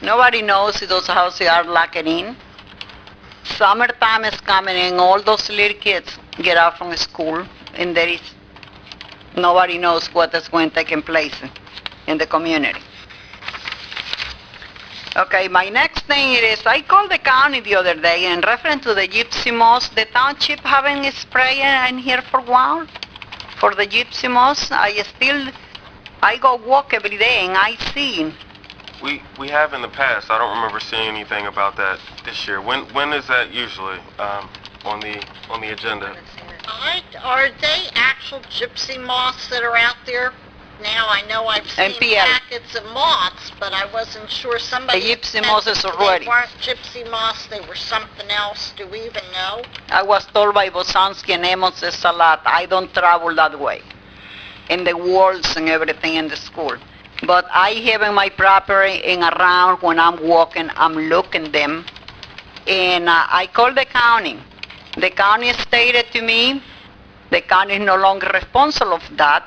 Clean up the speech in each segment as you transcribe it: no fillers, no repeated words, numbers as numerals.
Nobody knows if those houses are locked in. Summertime is coming and all those little kids get out from school and nobody knows what is going to take place in the community. Okay, my next thing is I called the county the other day in reference to the gypsy moths. The township having a spray in here for a while for the gypsy moths. I go walk every day and I see. We have in the past. I don't remember seeing anything about that this year. When is that usually on the agenda? Are they actual gypsy moths that are out there? Now I know I've seen packets of moths, but I wasn't sure. Somebody the gypsy moths is already. They weren't gypsy moths, they were something else. Do we even know? I was told by Bosansky and Amos it's a lot. I don't travel that way. In the walls and everything in the school. But I have in my property and around when I'm walking, I'm looking them. And I called the county. The county stated to me, the county is no longer responsible of that.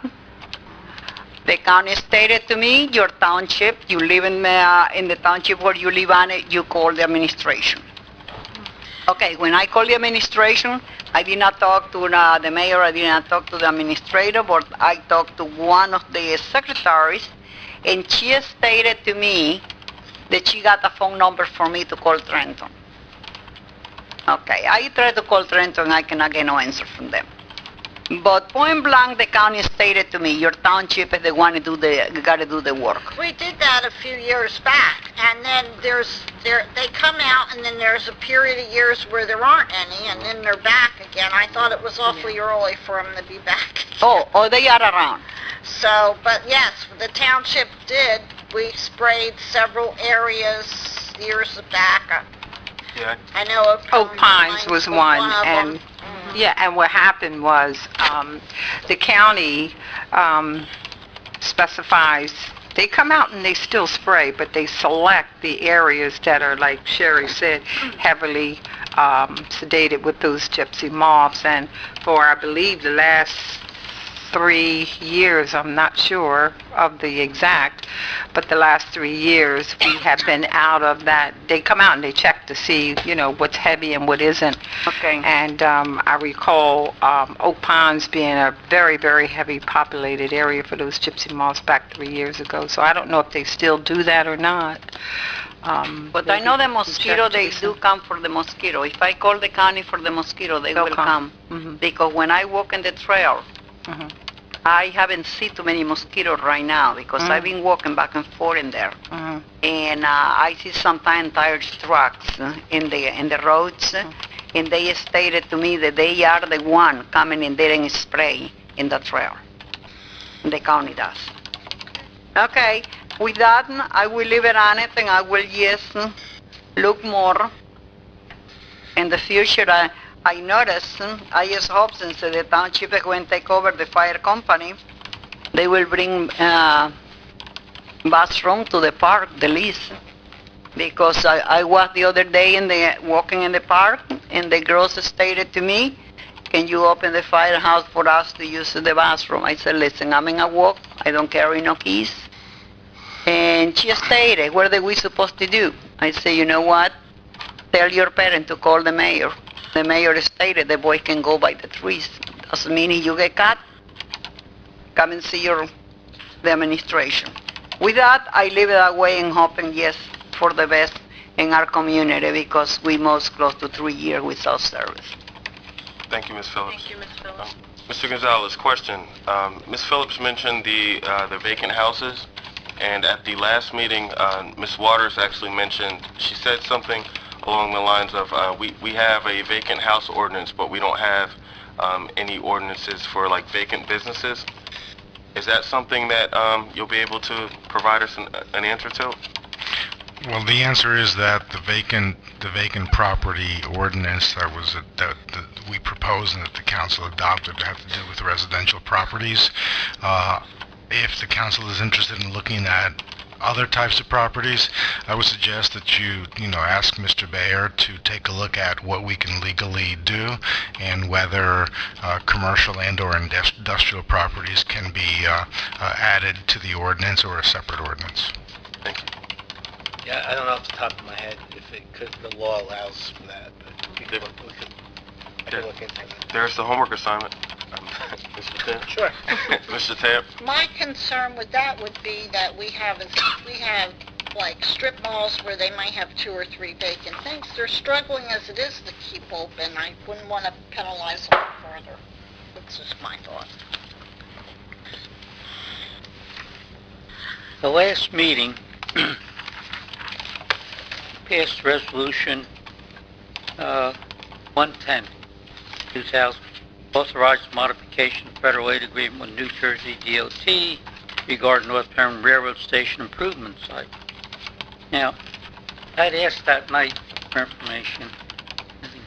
The county stated to me, your township, you live in the township where you live on it, you call the administration. Okay, when I called the administration, I did not talk to the mayor, I did not talk to the administrator, but I talked to one of the secretaries, and she stated to me that she got a phone number for me to call Trenton. Okay, I tried to call Trenton, I cannot get no answer from them. But point blank, the county stated to me, your township is the one who got to do the work. We did that a few years back, and then they come out, and then there's a period of years where there aren't any, and then they're back again. I thought it was awfully early for them to be back again. Oh, they are around. So, but yes, the township did. We sprayed several areas years back. Yeah. I know Oak Pines was one, and mm-hmm. yeah, and what happened was the county specifies they come out and they still spray, but they select the areas that are, like Sherry said, heavily sedated with those gypsy moths. And for I believe the last 3 years, I'm not sure of the exact, but the last 3 years we have been out of that. They come out and they check to see, what's heavy and what isn't. Okay. And I recall Oak Pines being a very, very heavy populated area for those gypsy moths back 3 years ago. So I don't know if they still do that or not. But I know the mosquito, they do come for the mosquito. If I call the county for the mosquito, they'll will come. Mm-hmm. Because when I walk in the trail, Mm-hmm. I haven't seen too many mosquitoes right now because I've been walking back and forth in there. Mm-hmm. And I see sometimes tire trucks in the roads, and they stated to me that they are the one coming in there and spray in the trail. The county does. Okay, with that, I will leave it on it, and I will just look more in the future. I noticed, I just hope since the township is going to take over the fire company, they will bring bathroom to the park, the lease. Because I was the other day walking in the park, and the girls stated to me, can you open the firehouse for us to use the bathroom? I said, listen, I'm in a walk, I don't carry no keys. And she stated, what are we supposed to do? I said, you know what? Tell your parent to call the mayor. The mayor stated the boy can go by the trees. Doesn't mean you get caught. Come and see the administration. With that, I leave it that way and hoping, yes, for the best in our community because we most close to 3 years without service. Thank you, Ms. Phillips. Thank you, Ms. Phillips. Mr. Gonzalez, question. Ms. Phillips mentioned the vacant houses, and at the last meeting, Ms. Waters actually mentioned, she said something along the lines of, we have a vacant house ordinance, but we don't have any ordinances for like vacant businesses. Is that something that you'll be able to provide us an answer to? Well, the answer is that the vacant property ordinance that we proposed and that the council adopted have to do with residential properties. If the council is interested in looking at other types of properties, I would suggest that you ask Mr. Bayer to take a look at what we can legally do and whether commercial and or industrial properties can be added to the ordinance or a separate ordinance. Thank you. Yeah, I don't know off the top of my head if it could, the law allows for that, but I could look into that. There's the homework assignment. Mr. Tam? Sure. Mr. Tam? My concern with that would be that we have like strip malls where they might have 2 or 3 vacant things. They're struggling as it is to keep open. I wouldn't want to penalize them further. That's just my thought. The last meeting passed resolution 110, 2000, authorized modification of federal aid agreement with New Jersey DOT regarding North Penn Railroad Station improvement site. Now, I'd asked that night for information.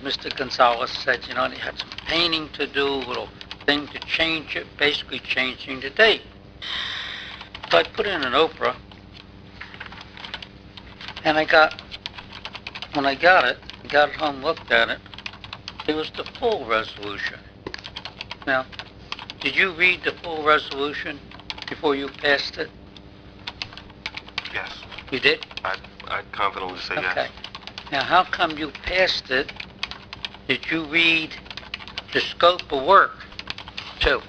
Mr. Gonzalez said, you know, they had some painting to do, a little thing to change it, basically changing the date. So I put in an Oprah, and when I got it home, looked at it, it was the full resolution. Now, did you read the full resolution before you passed it? Yes. You did? I confidently say yes. Okay. Now, how come you passed it? Did you read the scope of work, too?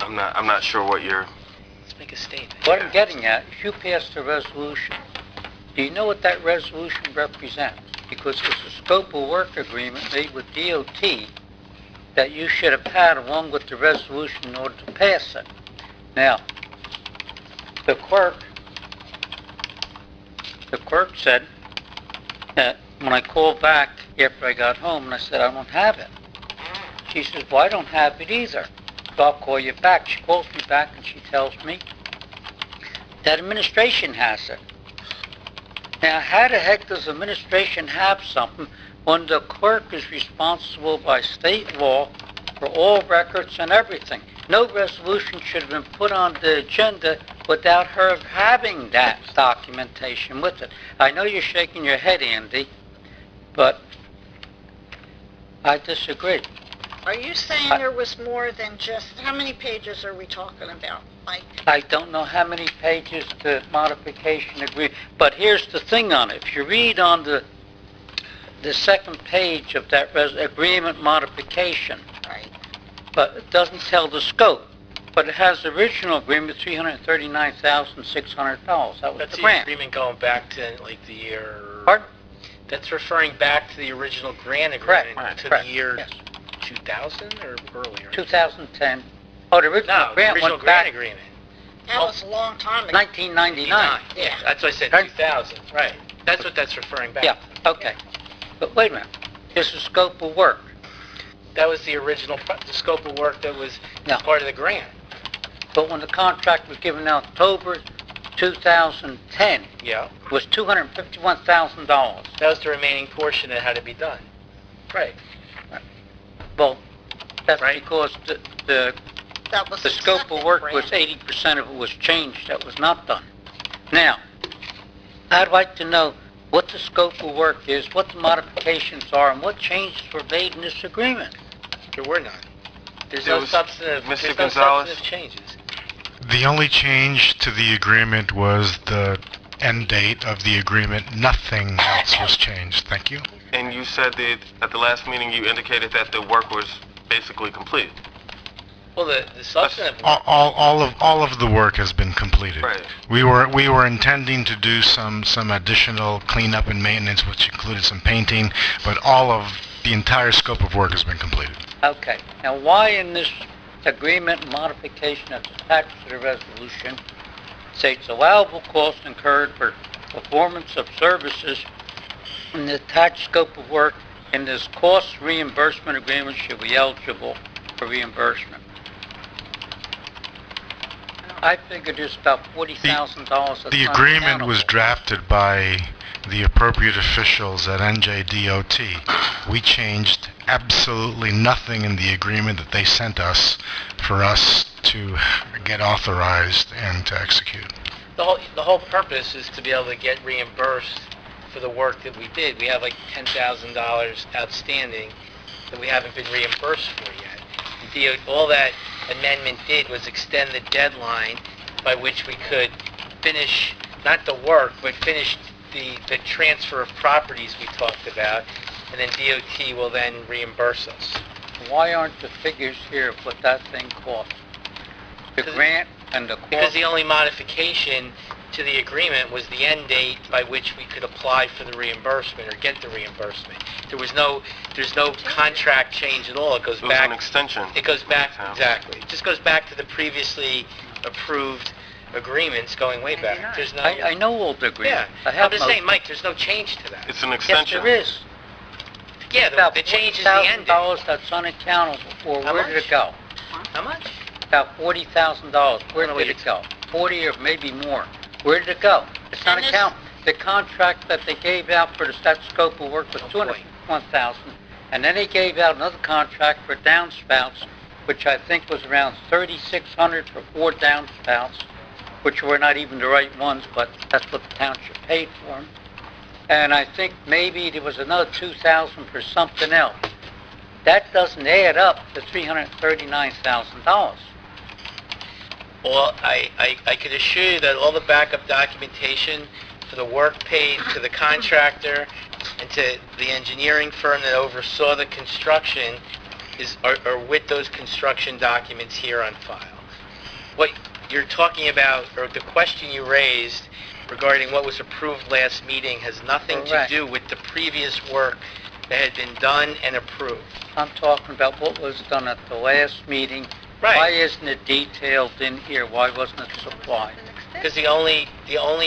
I'm not sure what you're... Let's make a statement. What I'm getting at, if you passed a resolution, do you know what that resolution represents? Because it's a scope of work agreement made with DOT that you should have had along with the resolution in order to pass it. Now, the clerk said that when I called back after I got home and I said, I don't have it. She says, well, I don't have it either. So I'll call you back. She calls me back and she tells me that administration has it. Now, how the heck does administration have something when the clerk is responsible by state law for all records and everything? No resolution should have been put on the agenda without her having that documentation with it. I know you're shaking your head, Andy, but I disagree. Are you saying there was more than just, how many pages are we talking about, Mike? I don't know how many pages the modification agreement, but here's the thing on it. If you read on the second page of that agreement modification, Right. but it doesn't tell the scope, but it has the original agreement, $339,600. That was That's the the grant. agreement going back to like the year... Pardon? That's referring back to the original grant Correct. agreement to Correct. the year Yes. 2000 or earlier? 2010. Oh, the original No, the grant original went grant back agreement. That was a long time ago. 1999. Yeah. That's what I said, Right. 2000. Right. That's what that's referring back Yeah, to. okay. But wait a minute. This is scope of work. That was the original, the scope of work that was Yeah. part of the grant. But when the contract was given in October 2010, Yeah. it was $251,000. That was the remaining portion that had to be done. Right. Well, that's Right. because the That was the scope of second work grant. was 80% of it was changed. That was not done. Now, I'd like to know what the scope of work is, what the modifications are, and what changes were made in this agreement. There were none. There's There no was- substantive, Mr. there's no Gonzalez? substantive changes. The only change to the agreement was the end date of the agreement. Nothing else was changed. Thank you. And you said that at the last meeting you indicated that the work was basically complete. Well, the substantive, All of the work has been completed. Right. We were intending to do some additional cleanup and maintenance, which included some painting, but the entire scope of work has been completed. Okay. Now, why in this agreement modification that's attached to the resolution states allowable costs incurred for performance of services in the attached scope of work in this cost reimbursement agreement should be eligible for reimbursement? I figured there's about $40,000. The agreement was drafted by the appropriate officials at NJDOT. We changed absolutely nothing in the agreement that they sent us for us to get authorized and to execute. the whole purpose is to be able to get reimbursed for the work that we did. We have like $10,000 outstanding that we haven't been reimbursed for yet. All that amendment did was extend the deadline by which we could finish, not the work, but finish the transfer of properties we talked about, and then DOT will then reimburse us. Why aren't the figures here of what that thing cost? The Because- grant and the Because cost? the only modification to the agreement was the end date by which we could apply for the reimbursement or get the reimbursement. There's no contract change at all. It goes It was an back, extension. it goes back, Yeah. exactly. It just goes back to the previously approved agreements going way back. There's no, I know all the yeah. agreements. I have I'm just most- saying, Mike, there's no change to that. It's an Yes, extension. there is. Yeah, About the change is the end date. $40,000 that's unaccountable for. How Where did much? it go? How much? About $40,000. Where I don't know did what it go? 40 or maybe more. Where did it go? It's not And this- account. The contract that they gave out for that scope of work was Oh, boy. $201,000, and then they gave out another contract for downspouts, which I think was around $3,600 for 4 downspouts, which were not even the right ones, but that's what the township paid for them. And I think maybe there was another $2,000 for something else. That doesn't add up to $339,000. Well, I could assure you that all the backup documentation for the work paid to the contractor and to the engineering firm that oversaw the construction are with those construction documents here on file. What you're talking about, or the question you raised regarding what was approved last meeting, has nothing to Correct. do with the previous work that had been done and approved. I'm talking about what was done at the last meeting. Right. Why isn't it detailed in here? Why wasn't it supplied? Because the only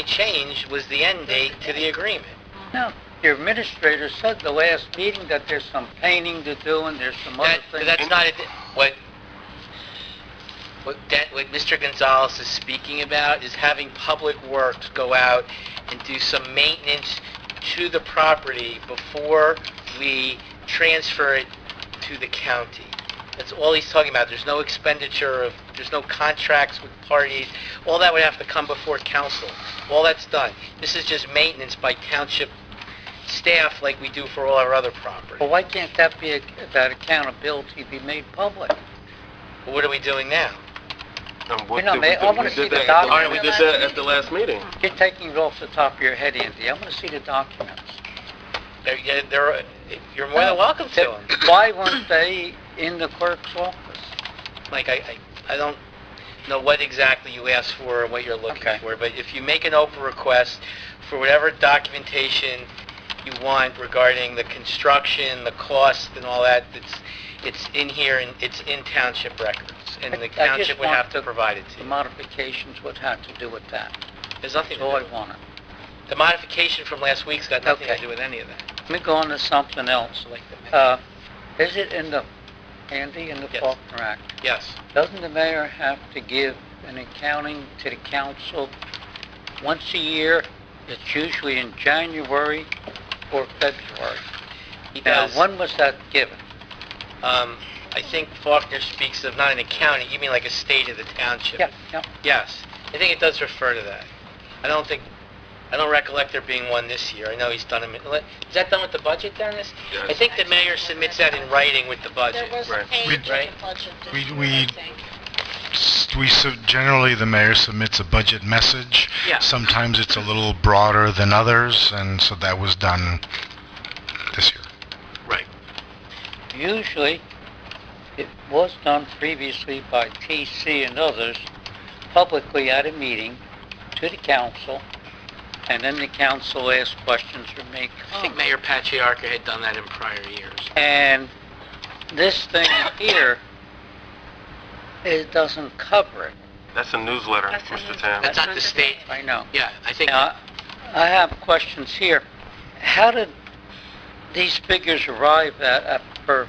change was the end date to the agreement. No, your administrator said the last meeting that there's some painting to do and there's some other things. That's not what Mr. Gonzalez is speaking about is having Public Works go out and do some maintenance to the property before we transfer it to the county. That's all he's talking about. There's no expenditure there's no contracts with parties. All that would have to come before council. All that's done. This is just maintenance by township staff like we do for all our other property. Well, why can't that accountability be made public? Well, what are we doing now? What You know, did man, we I do? wanna We see did the that at the- document. We did that at the last meeting. You're taking it off the top of your head, Andy. I want to see the documents. You're more than welcome to them. Why weren't they in the clerk's office? Mike, I don't know what exactly you asked for and what you're looking Okay. for, but if you make an open request for whatever documentation you want regarding the construction, the cost and all that, it's in here and it's in township records, and the I just township would want have to provide it to The you. modifications would have to do with that. There's nothing That's all to I do. wanted. The modification from last week's got nothing to Okay. do with any of that. Let me go on to something else. Is it in the, Andy, in the Yes. Faulkner Act? Yes. Doesn't the mayor have to give an accounting to the council once a year? It's usually in January or February. He Now, does. when was that given? I think Faulkner speaks of not an accounting, you mean like a state of the township? Yeah. Yes, I think it does refer to that. I don't recollect there being one this year. I know he's done them. Is that done with the budget, Dennis? Yes. I think the mayor submits that in writing with the budget. There was a Right. page in Right. the budget this We- year, we- I think. Generally, the mayor submits a budget message. Yeah. Sometimes it's a little broader than others, and so that was done this year. Right. Usually, it was done previously by TC and others publicly at a meeting to the council, and then the council asked questions or make I think Mayor Patriarca had done that in prior years. And this thing here, it doesn't cover it. That's a newsletter, Mr. Tam. That's not the state. I know. Yeah, I think, Now, I have questions here. How did these figures arrive at per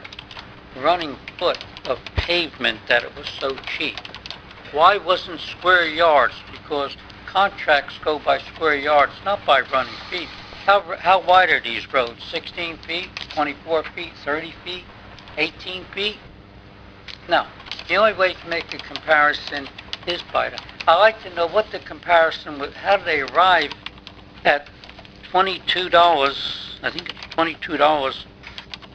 running foot of pavement that it was so cheap? Why wasn't square yards? Because contracts go by square yards, not by running feet. How wide are these roads? 16 feet, 24 feet, 30 feet, 18 feet? No. The only way to make a comparison is by the... I'd like to know what the comparison was. How did they arrive at $22? I think it's $22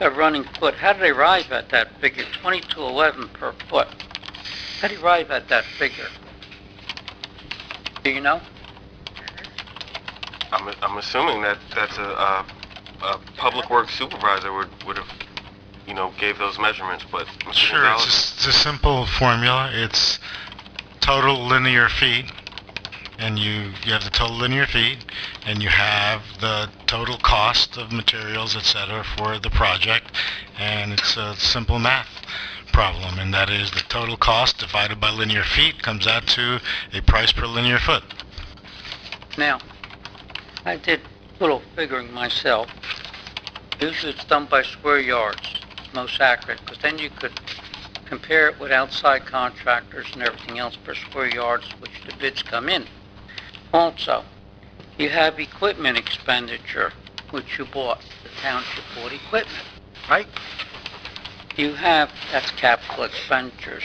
a running foot. How did they arrive at that figure? $22.11 per foot. How did they arrive at that figure? Do you know? I'm assuming that that's a public works supervisor would have, gave those measurements, but Mr. Sure, Gonzalez? it's a simple formula. It's total linear feet, and you have the total linear feet, and you have the total cost of materials, etc., for the project, and it's a simple math problem, and that is the total cost divided by linear feet comes out to a price per linear foot. Now, I did a little figuring myself. Usually it's done by square yards, most accurate, because then you could compare it with outside contractors and everything else per square yards, which the bids come in. Also, you have equipment expenditure, which you bought. The township bought equipment, right? You have, that's capital expenditures.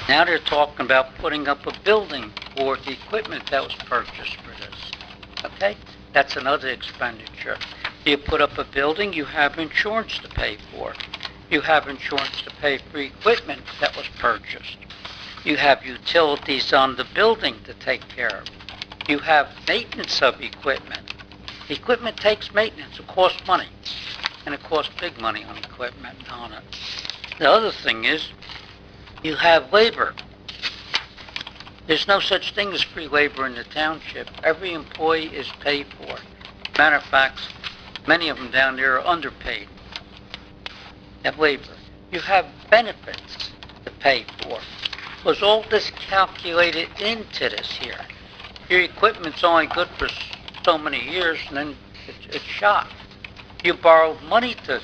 Now they're talking about putting up a building for the equipment that was purchased for this. Okay? That's another expenditure. You put up a building, you have insurance to pay for. You have insurance to pay for equipment that was purchased. You have utilities on the building to take care of. You have maintenance of equipment. Equipment takes maintenance. It costs money. And it costs big money on equipment on it. The other thing is, you have labor. There's no such thing as free labor in the township. Every employee is paid for. Matter of fact, many of them down there are underpaid. You have labor. You have benefits to pay for. Was all this calculated into this here? Your equipment's only good for so many years, and then it's shot. You borrowed money to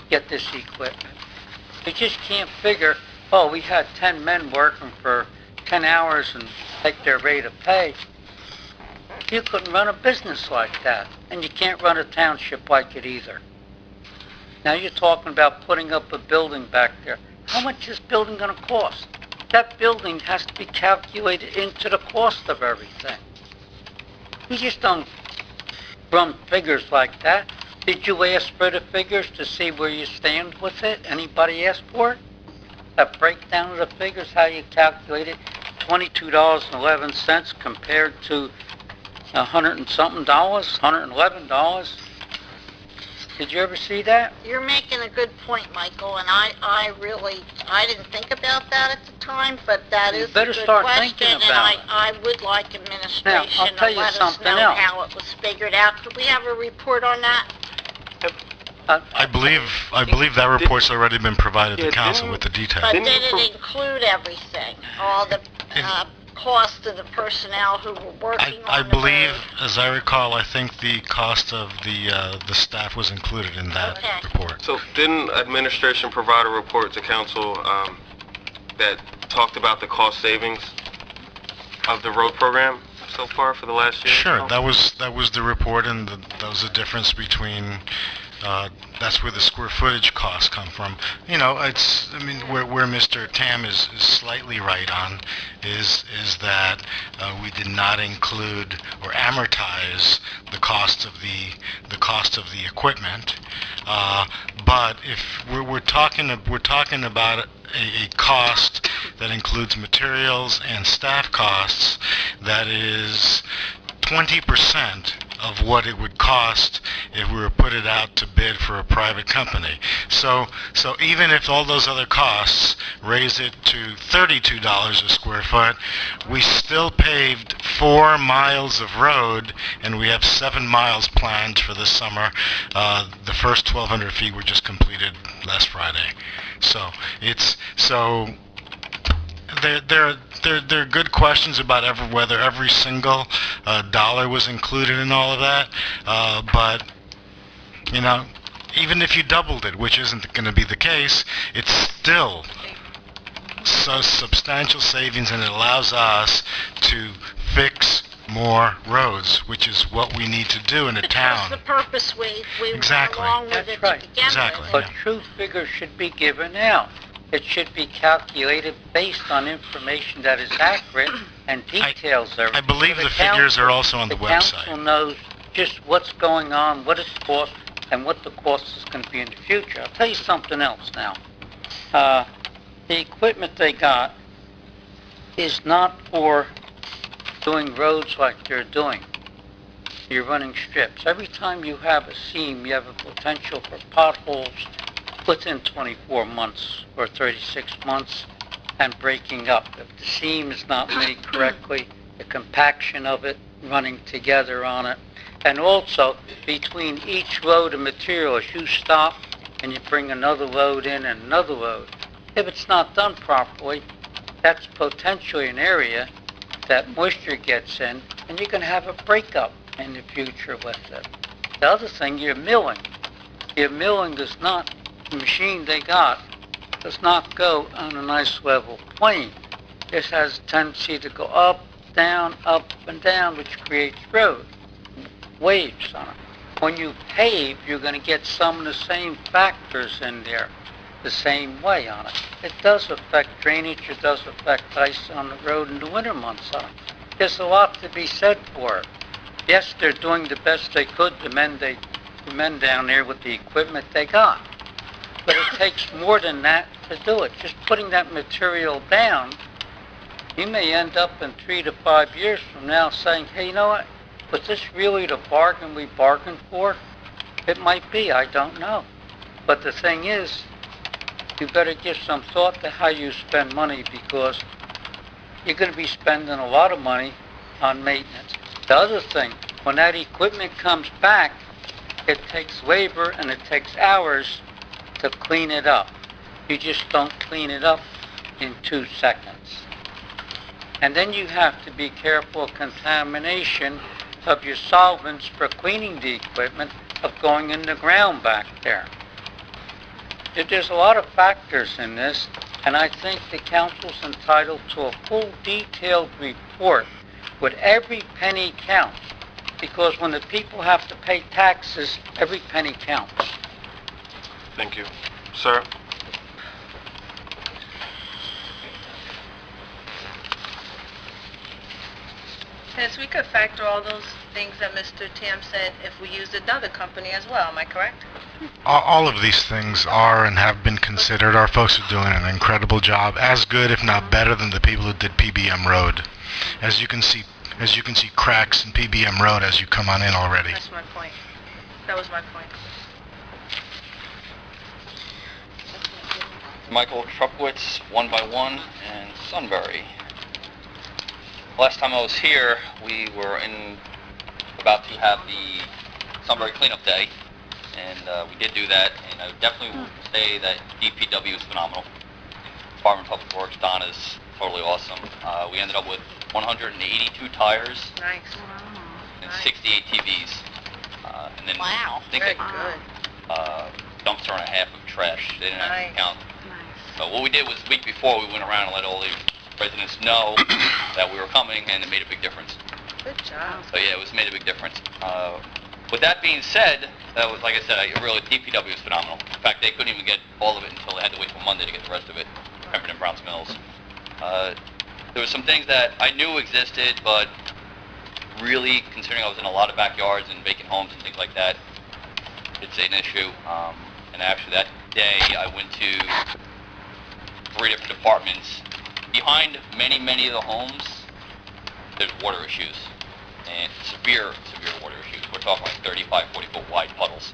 get this equipment. You just can't figure, oh, we had 10 men working for 10 hours and take their rate of pay. You couldn't run a business like that, and you can't run a township like it either. Now you're talking about putting up a building back there. How much is this building going to cost? That building has to be calculated into the cost of everything. You just don't run figures like that. Did you ask for the figures to see where you stand with it? Anybody ask for it? A breakdown of the figures, how you calculate it? $22.11 compared to $100 and something, $111. Did you ever see that? You're making a good point, Michael, and I didn't think about that at the time, but that is a good question, and I would like administration to let us know how it was figured out. Could we have a report on that? I believe that report's already been provided to council with the details. But did it include everything? All the cost of the personnel who were working on I the believe, road? as I recall, I think the cost of the staff was included in that report. So didn't administration provide a report to council that talked about the cost savings of the road program so far for the last year? Sure, that was the report, and that was the difference between. That's where the square footage costs come from. Where Mr. Tam is slightly right on is that we did not include or amortize the cost of the equipment. But if we're talking about a cost that includes materials and staff costs, that is 20% of what it would cost if we were put it out to bid for a private company. So even if all those other costs raise it to $32 a square foot, we still paved 4 miles of road, and we have 7 miles planned for this summer. The first 1,200 feet were just completed last Friday. There are good questions about whether every single dollar was included in all of that, but even if you doubled it, which isn't going to be the case, it's still so substantial savings, and it allows us to fix more roads, which is what we need to do in a town. That's the purpose we Exactly. went along with it That's right. to begin Exactly. with. But true figures should be given out. It should be calculated based on information that is accurate and details everything. I believe So the figures are also on the council website. knows just what's going on, what it costs, and what the cost is going to be in the future. I'll tell you something else now. The equipment they got is not for doing roads like they're doing. You're running strips. Every time you have a seam, you have a potential for potholes within 24 months or 36 months and breaking up. If the seam is not made correctly, the compaction of it, running together on it, and also between each load of material, as you stop and you bring another load in and another load, if it's not done properly, that's potentially an area that moisture gets in, and you can have a breakup in the future with it. The other thing, you're milling. Your milling does not, the machine they got, does not go on a nice level plane. This has a tendency to go up, and down, which creates road waves on it. When you pave, you're going to get some of the same factors in there the same way on it. It does affect drainage, it does affect ice on the road in the winter months on it. There's a lot to be said for it. Yes, they're doing the best they could, the men down there with the equipment they got. But it takes more than that to do it. Just putting that material down, you may end up in 3 to 5 years from now saying, hey, you know what? Was this really the bargain we bargained for? It might be, I don't know. But the thing is, you better give some thought to how you spend money, because you're going to be spending a lot of money on maintenance. The other thing, when that equipment comes back, it takes labor and it takes hours to clean it up. You just don't clean it up in 2 seconds. And then you have to be careful of contamination of your solvents for cleaning the equipment of going in the ground back there. There's a lot of factors in this, and I think the council's entitled to a full detailed report with every penny counts, because when the people have to pay taxes, every penny counts. Thank you. Sir? Yes, we could factor all those things that Mr. Tam said if we used another company as well, am I correct? All of these things are and have been considered. Our folks are doing an incredible job, as good if not better than the people who did PBM Road. As you can see cracks in PBM Road as you come on in already. That's my point. That was my point. Michael Trupwitz, 1 by 1 in Sunbury. Last time I was here, we were about to have the Sunbury Cleanup Day, and we did do that, and I would definitely say that DPW is phenomenal. Department of Public Works, Don, is totally awesome. We ended up with 182 tires. Nice. And Nice. 68 TVs. And then Wow. I think Very a good. dumpster and a half of trash. They didn't Nice. actually count. So what we did was, the week before, we went around and let all the residents know that we were coming, and it made a big difference. Good job. So yeah, it made a big difference. With that being said, that was, like I said, DPW is phenomenal. In fact, they couldn't even get all of it until they had to wait till Monday to get the rest of it. Pemberton Browns Mills. There were some things that I knew existed, but really, considering I was in a lot of backyards and vacant homes and things like that, it's an issue. And actually, that day, I went to 3 different departments. Behind many of the homes, there's water issues, and severe water issues. We're talking like 35, 40-foot wide puddles,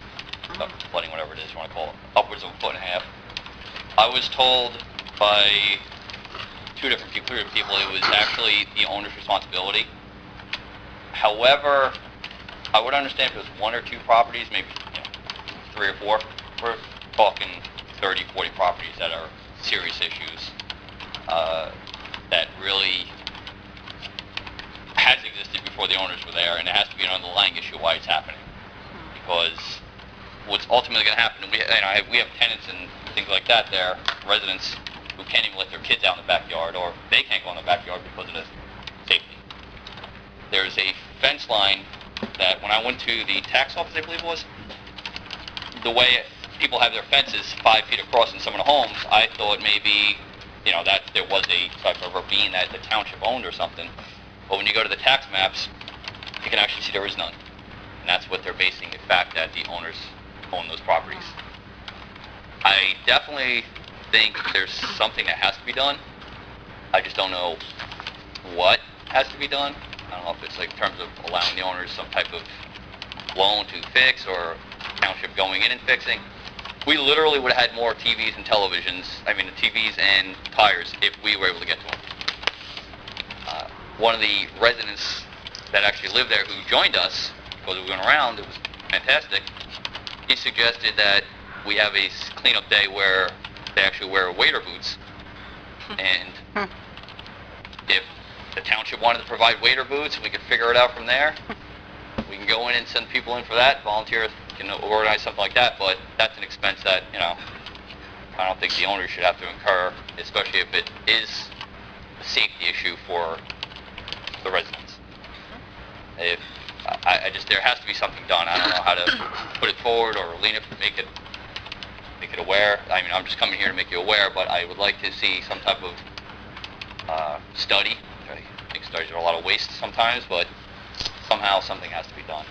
flooding, whatever it is you want to call it, upwards of 1.5 feet. I was told by 2 different people it was actually the owner's responsibility. However, I would understand if it was 1 or 2 properties, maybe 3 or 4. We're talking 30, 40 properties that are serious issues. That really has existed before the owners were there, and it has to be an underlying issue why it's happening. Because what's ultimately going to happen, we have tenants and things like that there, residents who can't even let their kids out in the backyard, or they can't go in the backyard because of the safety. There's a fence line that when I went to the tax office, I believe it was, the way people have their fences 5 feet across in some of the homes, I thought maybe that there was a type of ravine that the township owned or something. But when you go to the tax maps, you can actually see there is none. And that's what they're basing the fact that the owners own those properties. I definitely think there's something that has to be done. I just don't know what has to be done. I don't know if it's like in terms of allowing the owners some type of loan to fix or township going in and fixing. We literally would have had more TVs and televisions, TVs and tires if we were able to get to them. One of the residents that actually lived there who joined us, because we went around, it was fantastic, he suggested that we have a cleanup day where they actually wear waiter boots, and if the township wanted to provide waiter boots and we could figure it out from there, we can go in and send people in for that, volunteers can organize something like that, but that's an expense that, I don't think the owner should have to incur, especially if it is a safety issue for the residents. If there has to be something done. I don't know how to put it forward or make it aware. I'm just coming here to make you aware, but I would like to see some type of study. I think studies are a lot of waste sometimes, but somehow something has to be done.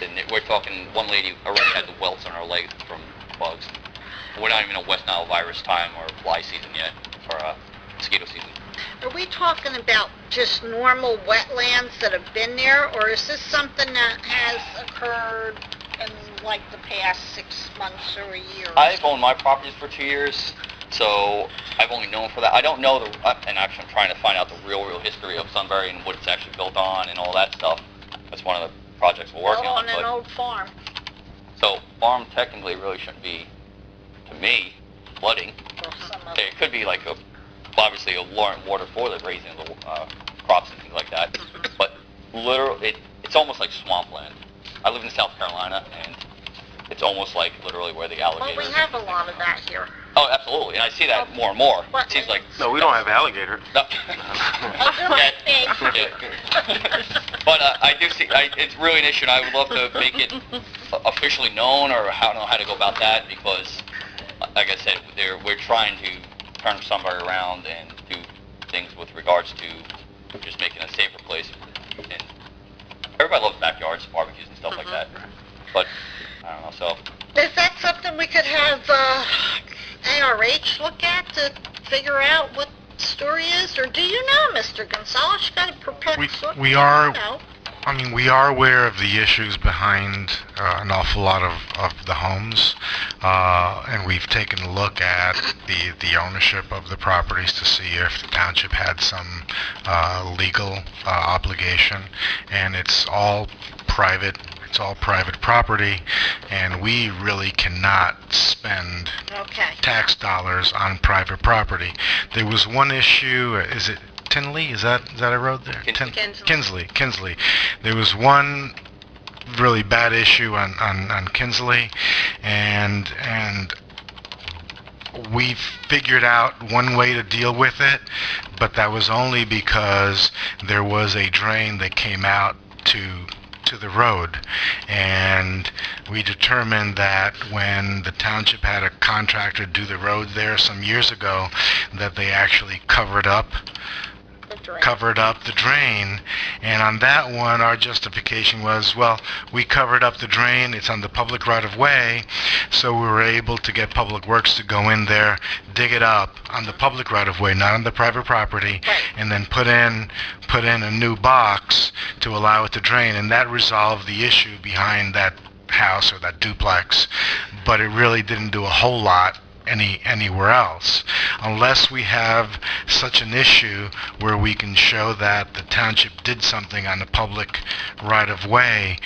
And we're talking, one lady already had the welts on her leg from bugs. We're not even in a West Nile virus time or fly season yet, or mosquito season. Are we talking about just normal wetlands that have been there, or is this something that has occurred in like the past 6 months or a year? I've owned my properties for 2 years, so I've only known for that. I don't know and actually I'm trying to find out the real history of Sunbury and what it's actually built on and all that stuff. That's one of the projects we're working on. On an old farm. So farm technically really shouldn't be, to me, flooding. It could be like obviously a water for the raising of the crops and things like that. But literally, it's almost like swampland. I live in South Carolina, and it's almost like literally where the alligators... Well, we have a lot of that here. Oh, absolutely, and I see that more and more. It seems like... No, we don't have alligator. No. Yeah. But I do see, it's really an issue, and I would love to make it officially known, or I don't know how to go about that, because, like I said, we're trying to turn Sunbury around and do things with regards to just making a safer place. And everybody loves backyards, barbecues and stuff like that. But, I don't know, so... Is that something we could have ARH look at to figure out what the story is? Or do you know, Mr. Gonzalez? You got a perpetual... We are aware of the issues behind an awful lot of the homes, and we've taken a look at the ownership of the properties to see if the township had some legal obligation, and it's all private. It's all private property, and we really cannot spend tax dollars on private property. There was one issue, is it Tinley? Is that a road there? Kinsley. There was one really bad issue on Kinsley, and we figured out one way to deal with it, but that was only because there was a drain that came out to the road, and we determined that when the township had a contractor do the road there some years ago, that they actually covered up the drain, and on that one our justification was, well, we covered up the drain, it's on the public right-of-way, so we were able to get Public Works to go in there, dig it up on the public right-of-way, not on the private property, and then put in a new box to allow it to drain, and that resolved the issue behind that house or that duplex, but it really didn't do a whole lot anywhere else, unless we have such an issue where we can show that the township did something on the public right-of-way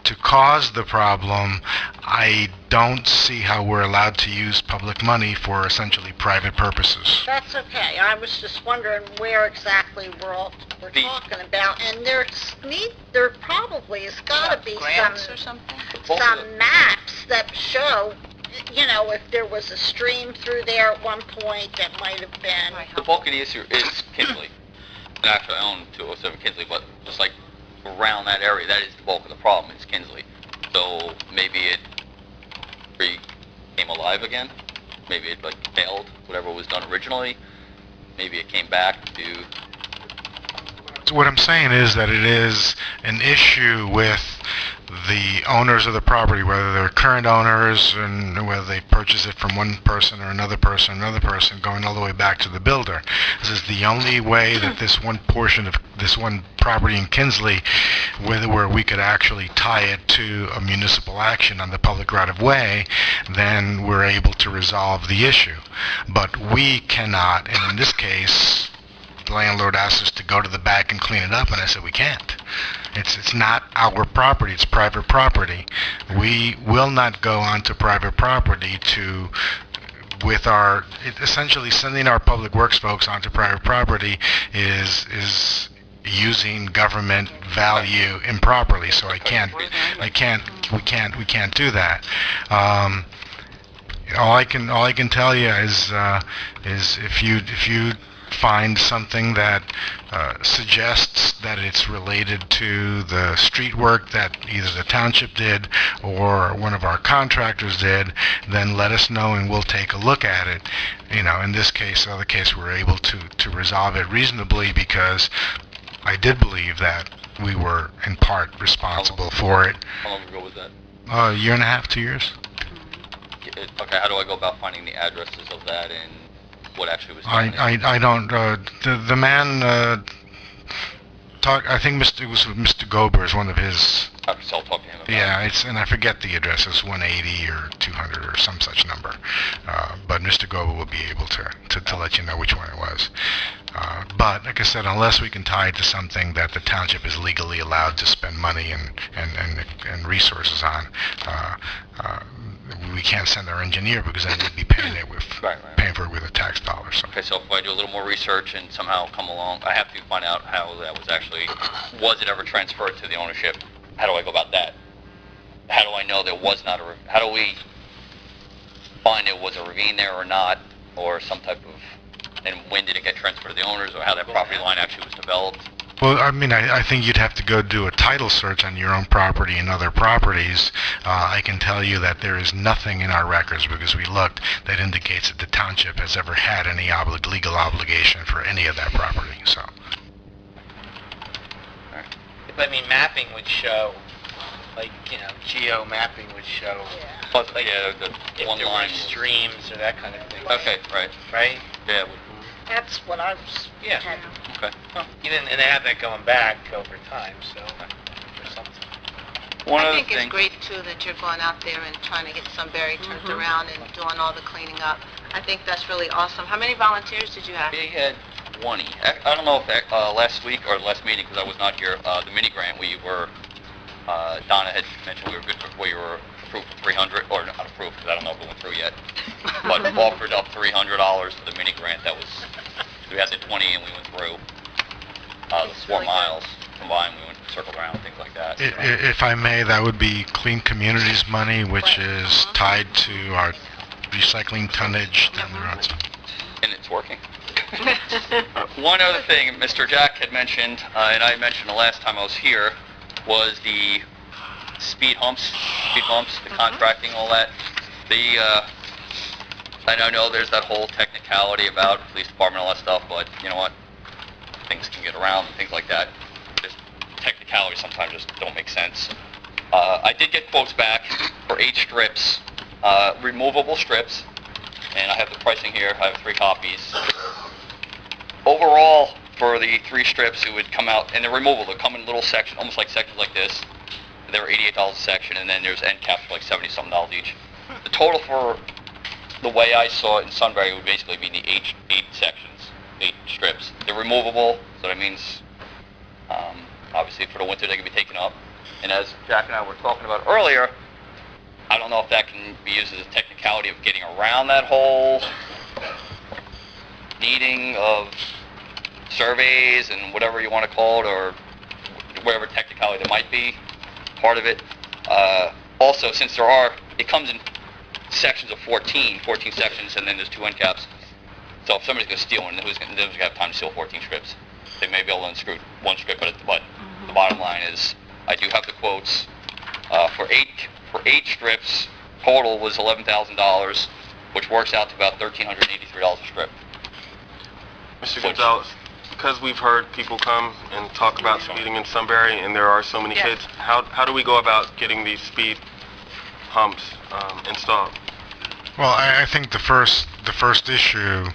to cause the problem. I don't see how we're allowed to use public money for essentially private purposes. That's okay. I was just wondering where exactly we're talking about, and there probably has got to be some maps that show, if there was a stream through there at one point, that might have been... The bulk of the issue is Kinsley. Actually, I own 207 Kinsley, but just like around that area, that is the bulk of the problem, is Kinsley. So maybe it came alive again. Maybe it failed, whatever was done originally. Maybe it came back to... So what I'm saying is that it is an issue with the owners of the property, whether they're current owners and whether they purchase it from one person or another person, going all the way back to the builder. This is the only way that this one portion of this one property in Kinsley, where we could actually tie it to a municipal action on the public right-of-way, then we're able to resolve the issue. But we cannot, and in this case, the landlord asked us to go to the back and clean it up, and I said we can't. It's not our property, it's private property. We will not go onto private property essentially sending our public works folks onto private property is using government value improperly, so we can't do that. All I can tell you is if you find something that suggests that it's related to the street work that either the township did or one of our contractors did, then let us know and we'll take a look at it. In this case, the other case, we're able to resolve it reasonably because I did believe that we were in part responsible for it. How long ago was that? A year and a half, 2 years. Okay, how do I go about finding the addresses of that and what actually was done? I don't. The man I think it was Mr. Gober is one of his. I'll talk to him about it. And I forget the address. It's 180 or 200 or some such number. But Mr. Gober will be able to let you know which one it was. But like I said, unless we can tie it to something that the township is legally allowed to spend money and resources on, we can't send our engineer because then we'd be paying paying for it with a tax dollar. So. Okay, so if I do a little more research and somehow come along, I have to find out how that was actually, was it ever transferred to the ownership? How do I go about that? How do I know there was not how do we find there was a ravine there or not, or some type of, and when did it get transferred to the owners, or how that property line actually was developed? Well, I mean, I think you'd have to go do a title search on your own property and other properties. I can tell you that there is nothing in our records, because we looked, that indicates that the township has ever had any legal obligation for any of that property, so. I mean, mapping would show, like, geo mapping would show, Plus, like, the if one there line. were streams or that kind of thing. Okay, right. Right? Yeah. That's what I was... Yeah. Okay. And they have that going back over time, so, or something. One I other think it's thing. great, too, that you're going out there and trying to get Sunbury turned around and doing all the cleaning up. I think that's really awesome. How many volunteers did you have? We had 20. I don't know if last week or last meeting, because I was not here, the mini grant, we were, Donna had mentioned we were approved for 300, or not approved, because I don't know if it went through yet, but offered up $300 for the mini grant. That was, we had the 20 and we went through the 4 miles combined. We went circled around, things like that. If I may, that would be Clean Communities money, which is tied to our recycling tonnage down the road. And it's working. One other thing Mr. Jack had mentioned, and I mentioned the last time I was here, was the speed humps, the contracting, all that. And I know there's that whole technicality about police department, all that stuff, but you know what? Things can get around and things like that. Just technicalities sometimes just don't make sense. I did get quotes back for 8 strips, removable strips, and I have the pricing here. I have 3 copies. Overall, for the 3 strips, it would come out, and they're removable. They come in little sections, almost like sections like this. They were $88 a section, and then there's end caps for like $70-something each. The total for the way I saw it in Sunbury would basically be the 8 sections, 8 strips. They're removable, so that means obviously for the winter they can be taken up. And as Jack and I were talking about earlier, I don't know if that can be used as a technicality of getting around that whole needing of surveys and whatever you want to call it, or whatever technicality there might be, part of it. Also, since it comes in sections of 14 sections, and then there's 2 end caps. So if somebody's going to steal one, who's going to have time to steal 14 strips? They may be able to unscrew 1 strip, but the bottom line is, I do have the quotes. For 8 strips, total was $11,000, which works out to about $1,383 a strip. Mr. Gonzalez, because we've heard people come and talk about speeding in Sunbury, and there are so many kids, how do we go about getting these speed humps installed? Well, I think the first issue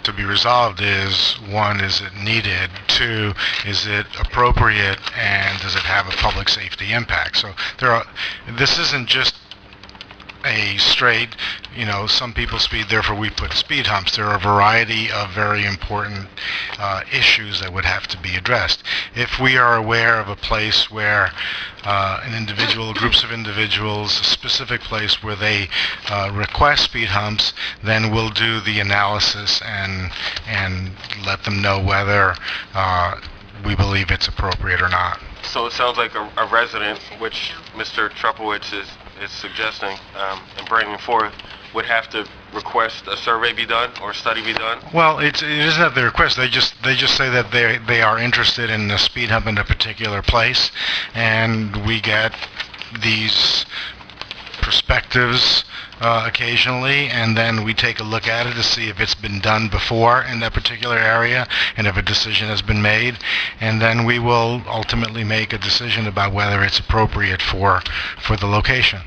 to be resolved is, one, is it needed? Two, is it appropriate? And does it have a public safety impact? So this isn't just a straight, some people speed, therefore we put speed humps. There are a variety of very important issues that would have to be addressed. If we are aware of a place where an individual, groups of individuals, a specific place where they request speed humps, then we'll do the analysis and let them know whether we believe it's appropriate or not. So it sounds like a resident, which Mr. Trupowitz is suggesting and bringing forth, would have to request a survey be done or a study be done? Well, it isn't that they request. They just say that they are interested in a speed hump in a particular place, and we get these perspectives occasionally, and then we take a look at it to see if it's been done before in that particular area and if a decision has been made, and then we will ultimately make a decision about whether it's appropriate for the location.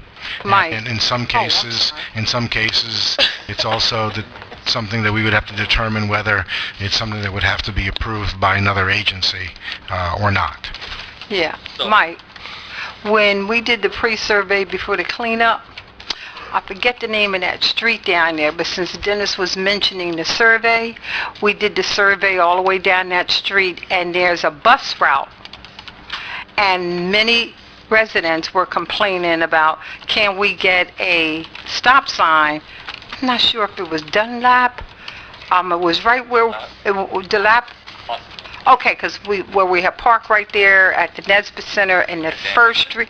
And in some cases, it's also something that we would have to determine whether it's something that would have to be approved by another agency or not. Yeah, Mike, when we did the pre-survey before the cleanup, I forget the name of that street down there, but since Dennis was mentioning the survey, we did the survey all the way down that street, and there's a bus route. And many residents were complaining about, can we get a stop sign? I'm not sure if it was Dunlap. It was right where Dunlap. Okay, because where we have parked right there at the Nesbitt Center in the first street.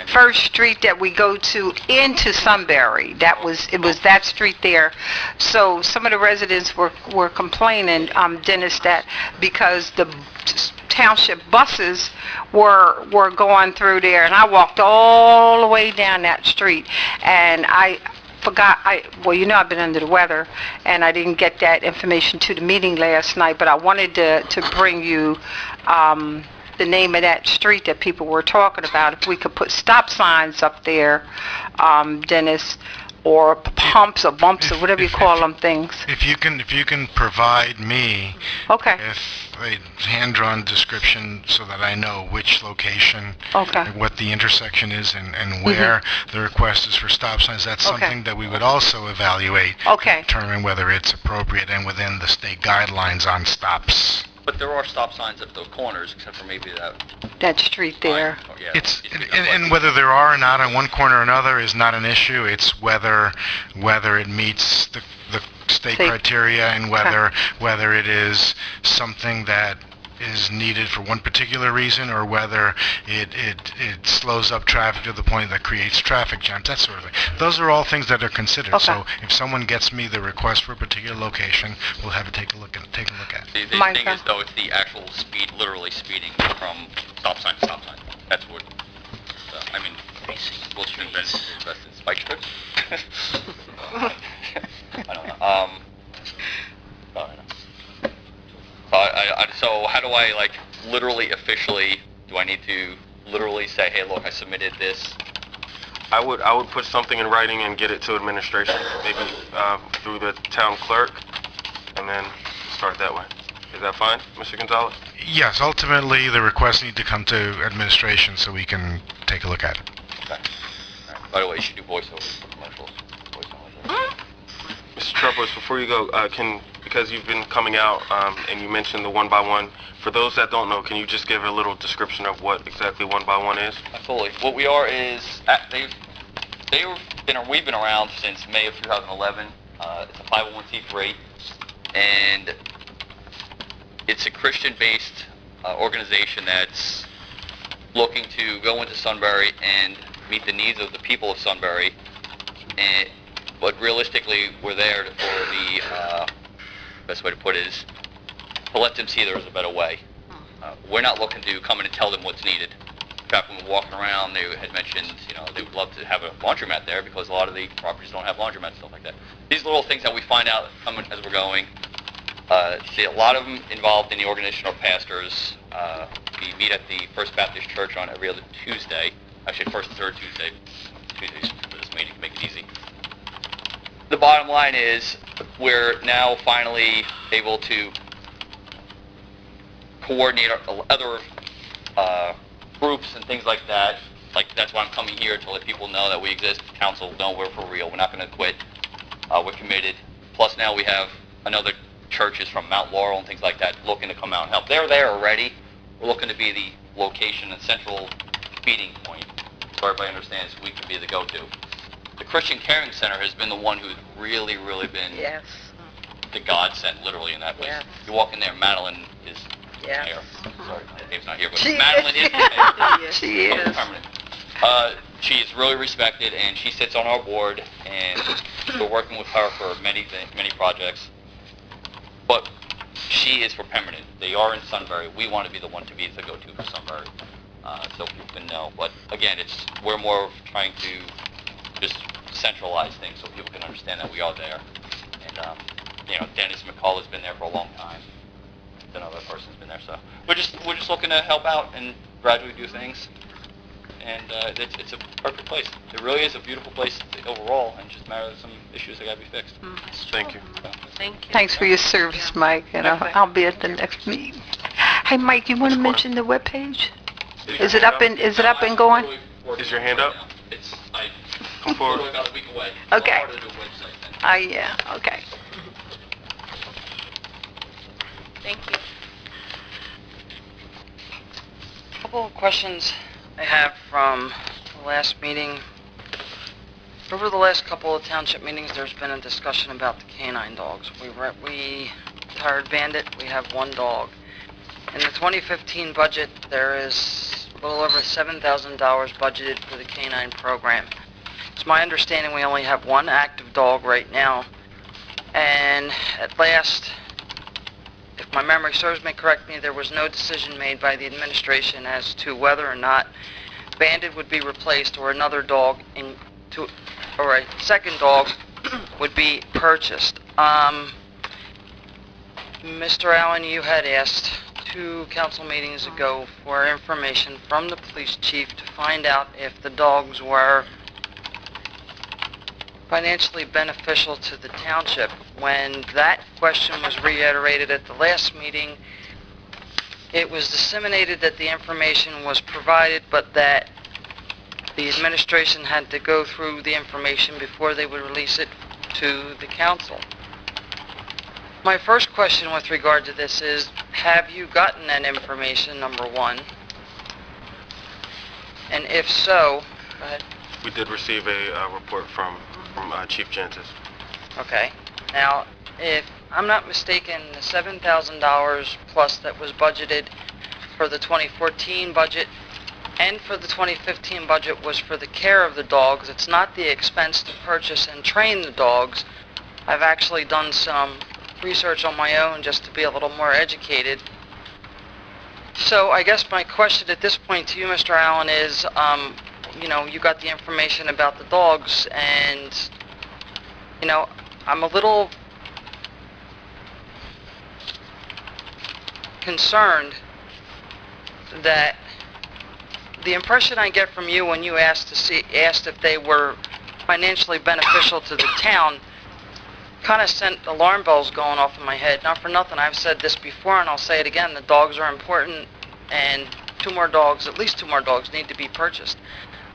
First street that we go to into Sunbury. It was that street there. So some of the residents were complaining, Dennis, that because the township buses were going through there, and I walked all the way down that street, and I forgot, I've been under the weather, and I didn't get that information to the meeting last night, but I wanted to bring you the name of that street that people were talking about. If we could put stop signs up there, Dennis, or humps or bumps or whatever you call them things. If you can provide me with a hand-drawn description so that I know which location, what the intersection is, and where the request is for stop signs, that's something that we would also evaluate, determine whether it's appropriate and within the state guidelines on stops. But there are stop signs at the corners, except for maybe that street there. And whether there are or not on one corner or another is not an issue. It's whether it meets the state criteria, and whether it is something that is needed for one particular reason, or whether it slows up traffic to the point that creates traffic jams, that sort of thing. Those are all things that are considered. So if someone gets me the request for a particular location, we'll have to take a look at it. The thing is, though, it's the actual speed, literally speeding from stop sign to stop sign. That's what, we'll shoot invest in spike strips. I don't know. So how do I, literally, officially, do I need to literally say, hey, look, I submitted this? I would put something in writing and get it to administration, maybe through the town clerk, and then start that way. Is that fine, Mr. Gonzalez? Yes, ultimately the requests need to come to administration so we can take a look at it. Okay. Right. By the way, you should do voiceovers for commercials. Mr. Trupowitz, before you go, because you've been coming out and you mentioned the one-by-one, for those that don't know, can you just give a little description of what exactly one-by-one is? Absolutely. What we are is, we've been around since May of 2011. It's a 501c3, and it's a Christian-based organization that's looking to go into Sunbury and meet the needs of the people of Sunbury, but realistically, we're there for the best way to put it is to let them see there is a better way. We're not looking to come in and tell them what's needed. In fact, when we're walking around, they had mentioned, they would love to have a laundromat there because a lot of the properties don't have laundromats, stuff like that. These little things that we find out coming as we're going, See a lot of them involved in the organization are pastors. We meet at the First Baptist Church on every other Tuesday. Actually, first and third Tuesday. Tuesdays for this meeting to make it easy. The bottom line is we're now finally able to coordinate other groups and things like that. Like, that's why I'm coming here, to let people know that we exist. Council know we're for real. We're not going to quit. We're committed. Plus, now we have another churches from Mount Laurel and things like that looking to come out and help. They're there already. We're looking to be the location and central feeding point so everybody understands we can be the go-to. The Christian Caring Center has been the one who's really, really been the godsend, literally, in that place. Yes. You walk in there, Madeline is Yes. there. Sorry, Dave's not here, but She Madeline is is. She the mayor. is. Permanent. She is really respected, and she sits on our board, and we're working with her for many projects. But she is for Pemberton. They are in Sunbury. We want to be the one to be the go-to for Sunbury, so people can know. But again, we're more of trying to just centralize things so people can understand that we are there. And Dennis McCall has been there for a long time. Another person's been there, so we're just looking to help out and gradually do things. And it's a perfect place. It really is a beautiful place overall, and just a matter of some issues that got to be fixed. Thank you. Thank you. Thanks for your service, Mike, and I'll be at the next meeting. Hey, Mike, you want to mention the webpage? Is it up and going? Is your hand up? Come forward. Literally about a week away. Okay. Harder to do a website then. Yeah, okay. Thank you. Couple of questions I have from the last meeting. Over the last couple of township meetings, there's been a discussion about the canine dogs. We retired Bandit, we have one dog. In the 2015 budget, there is a little over $7,000 budgeted for the canine program. It's my understanding we only have one active dog right now. And at last, if my memory serves me correctly, there was no decision made by the administration as to whether or not Bandit would be replaced or another dog or a second dog would be purchased. Mr. Allen, you had asked 2 council meetings ago for information from the police chief to find out if the dogs were financially beneficial to the township. When that question was reiterated at the last meeting, it was disseminated that the information was provided, but that the administration had to go through the information before they would release it to the council. My first question with regard to this is, have you gotten that information, number one? And if so, go ahead. We did receive a report from Chief Jantis. Okay. Now, if I'm not mistaken, the $7,000 plus that was budgeted for the 2014 budget and for the 2015 budget was for the care of the dogs. It's not the expense to purchase and train the dogs. I've actually done some research on my own just to be a little more educated. So I guess my question at this point to you, Mr. Allen, is, you got the information about the dogs, and, I'm a little concerned that the impression I get from you when you asked if they were financially beneficial to the town kind of sent alarm bells going off in my head. Not for nothing, I've said this before and I'll say it again, the dogs are important, and at least two more dogs need to be purchased.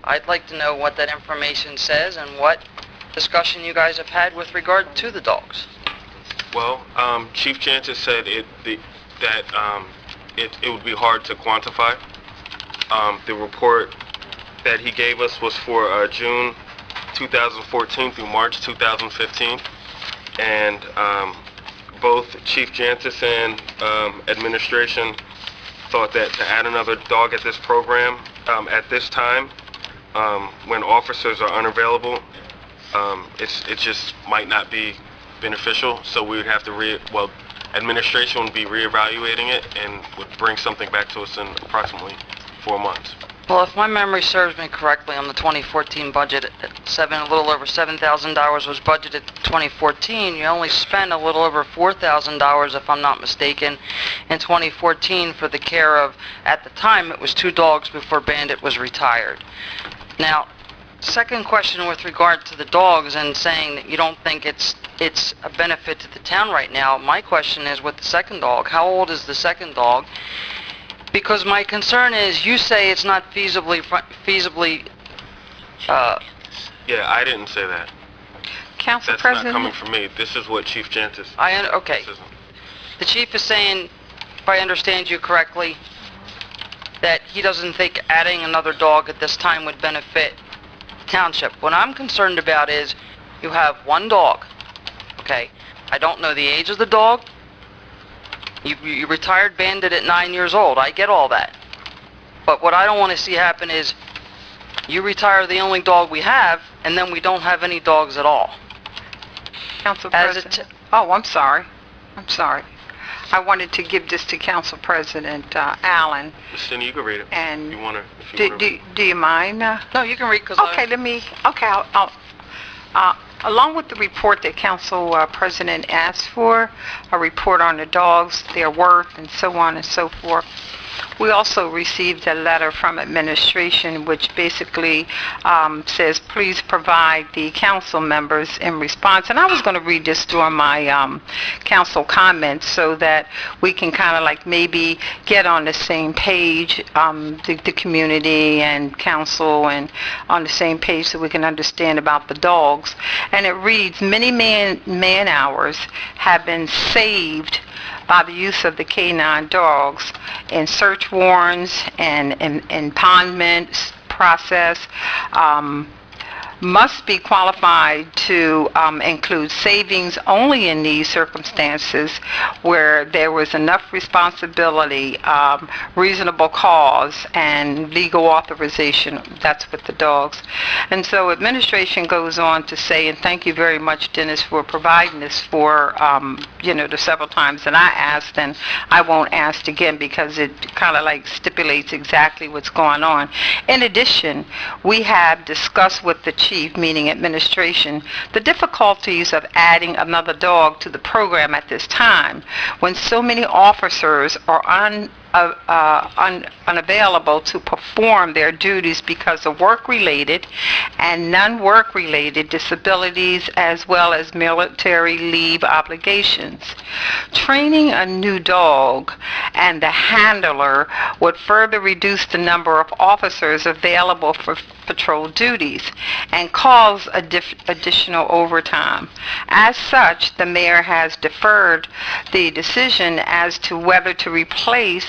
I'd like to know what that information says and what discussion you guys have had with regard to the dogs. Well, Chief Jantis said it would be hard to quantify. The report that he gave us was for June 2014 through March 2015, and both Chief Jantis and administration thought that to add another dog at this program at this time, when officers are unavailable, it just might not be beneficial. So we would have to administration would be reevaluating it and would bring something back to us in approximately 4 months. Well, if my memory serves me correctly, on the 2014 budget, a little over $7,000 was budgeted 2014. You only spent a little over $4,000, if I'm not mistaken, in 2014 for the care of, at the time, it was 2 dogs before Bandit was retired. Now, second question with regard to the dogs and saying that you don't think it's a benefit to the town right now. My question is with the second dog, how old is the second dog? Because my concern is, you say it's not feasibly, Yeah, I didn't say that. Council That's President? not coming from me. This is what Chief Jantis. Okay. The chief is saying, if I understand you correctly, that he doesn't think adding another dog at this time would benefit the township. What I'm concerned about is, you have one dog, okay? I don't know the age of the dog. You retired Bandit at 9 years old. I get all that. But what I don't want to see happen is you retire the only dog we have, and then we don't have any dogs at all. Council President. Oh, I'm sorry. I wanted to give this to Council President Allen. Ms. Stinney, you can read it. And you wanna, if you wanna. do you mind? No, you can read because I'll along with the report that Council President asked for, a report on the dogs, their worth, and so on and so forth, we also received a letter from administration which basically says, please provide the council members in response. And I was going to read this during my council comments so that we can kind of like maybe get on the same page, the community and council, and on the same page so we can understand about the dogs. And it reads, many man hours have been saved by the use of the canine dogs in search warrants and impoundment process. Must be qualified to include savings only in these circumstances where there was enough responsibility, reasonable cause, and legal authorization. That's with the dogs. And so administration goes on to say, and thank you very much, Dennis, for providing this for, the several times that I asked, and I won't ask again because it kind of like stipulates exactly what's going on. In addition, we have discussed with the chief, meaning administration, the difficulties of adding another dog to the program at this time when so many officers are unavailable to perform their duties because of work-related and non-work-related disabilities as well as military leave obligations. Training a new dog and the handler would further reduce the number of officers available for patrol duties and cause additional overtime. As such, the mayor has deferred the decision as to whether to replace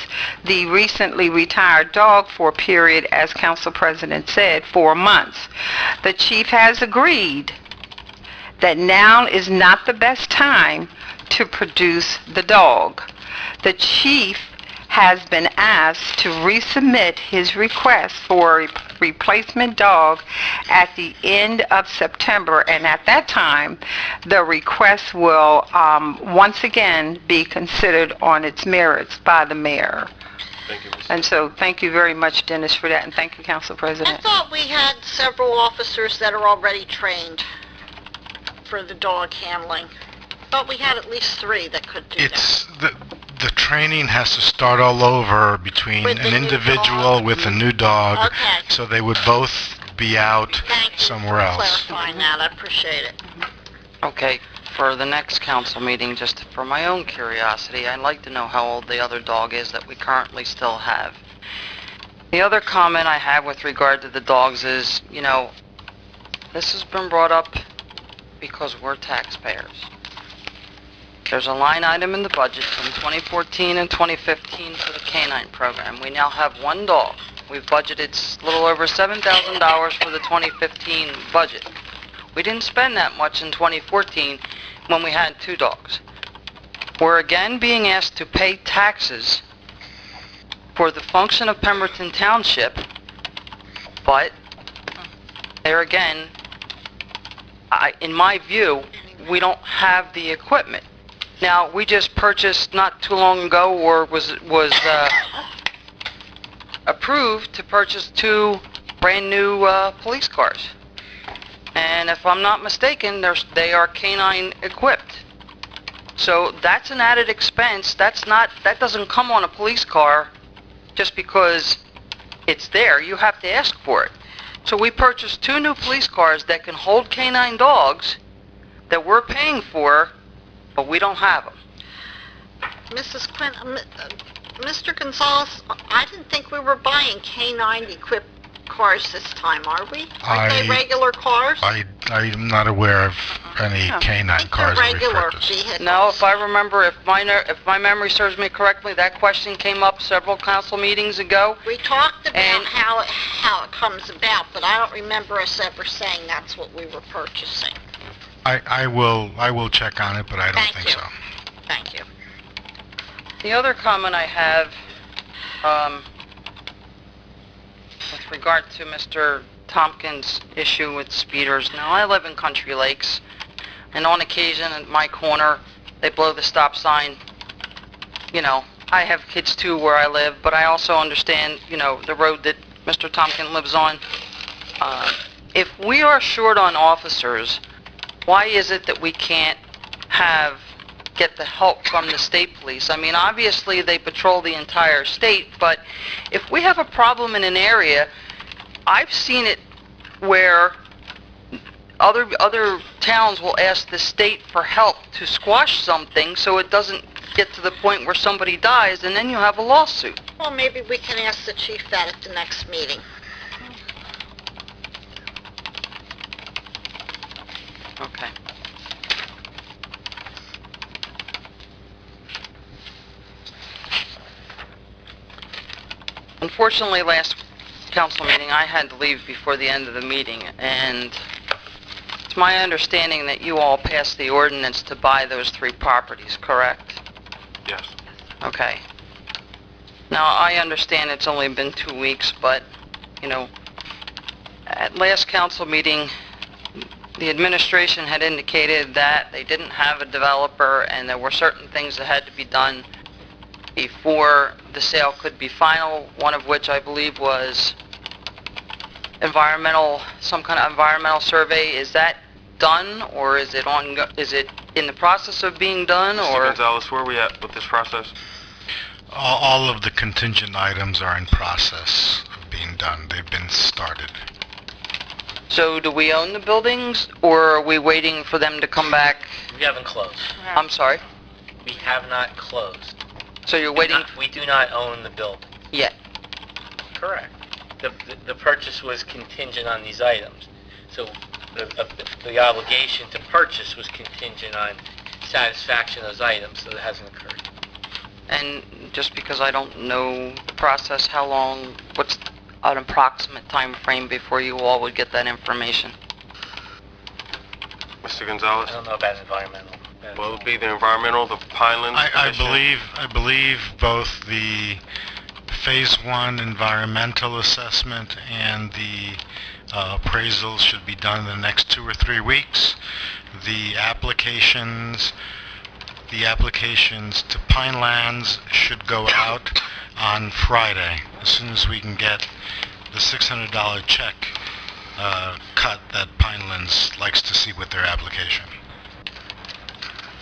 the recently retired dog for a period, as Council President said, 4 months. The chief has agreed that now is not the best time to produce the dog. The chief has been asked to resubmit his request for a replacement dog at the end of September, and at that time, the request will once again be considered on its merits by the mayor. Thank you, Ms. And so, thank you very much, Dennis, for that, and thank you, Council President. I thought we had several officers that are already trained for the dog handling. I thought we had at least 3 that could do that. The training has to start all over between With an the new individual dog? with a new dog, Okay. so they would both be out Thank you somewhere for else. clarifying that. I appreciate it. Okay, for the next council meeting, just for my own curiosity, I'd like to know how old the other dog is that we currently still have. The other comment I have with regard to the dogs is, this has been brought up because we're taxpayers. There's a line item in the budget from 2014 and 2015 for the canine program. We now have 1 dog. We've budgeted a little over $7,000 for the 2015 budget. We didn't spend that much in 2014 when we had 2 dogs. We're again being asked to pay taxes for the function of Pemberton Township, but there again, in my view, we don't have the equipment. Now, we just purchased not too long ago, or approved to purchase 2 brand-new police cars. And if I'm not mistaken, they are canine equipped. So that's an added expense. That doesn't come on a police car just because it's there. You have to ask for it. So we purchased 2 new police cars that can hold canine dogs that we're paying for, but we don't have them. Mrs. Quinn, Mr. Gonzalez, I didn't think we were buying canine-equipped cars this time, are we? Aren't they regular cars? I'm not aware of any canine cars that we regular purchased. vehicles. No, if I remember, if my memory serves me correctly, that question came up several council meetings ago. We talked about And- how it comes about, but I don't remember us ever saying that's what we were purchasing. I will check on it, but I don't Thank think you. so. Thank you. The other comment I have, with regard to Mr. Tompkins' issue with speeders. Now, I live in Country Lakes, and on occasion at my corner, they blow the stop sign. You know, I have kids too where I live, but I also understand, you know, the road that Mr. Tompkins lives on. If we are short on officers, why is it that we can't get the help from the state police? I mean, obviously they patrol the entire state, but if we have a problem in an area, I've seen it where other towns will ask the state for help to squash something so it doesn't get to the point where somebody dies, and then you have a lawsuit. Well, maybe we can ask the chief that at the next meeting. Okay. Unfortunately, last council meeting, I had to leave before the end of the meeting, and it's my understanding that you all passed the ordinance to buy those 3 properties, correct? Yes. Okay. Now, I understand it's only been 2 weeks, but, you know, at last council meeting, the administration had indicated that they didn't have a developer and there were certain things that had to be done before the sale could be final, one of which I believe was some kind of environmental survey. Is that done, or is it in the process of being done, Mr. or? Gonzalez, where are we at with this process? All of the contingent items are in process of being done. They've been started. So do we own the buildings, or are we waiting for them to come back? We haven't closed. I'm sorry? We have not closed. So you're waiting We do not own the building. yet? Correct. The purchase was contingent on these items. So the obligation to purchase was contingent on satisfaction of those items, so it hasn't occurred. And just because I don't know the process, what's an approximate time frame before you all would get that information? Mr. Gonzalez? I don't know about environmental. Well, it would be the environmental, the Pinelands I Commission. believe both the Phase 1 environmental assessment and the appraisal should be done in the next 2 or 3 weeks. The applications to Pinelands should go out on Friday, as soon as we can get the $600 check cut that Pinelands likes to see with their application.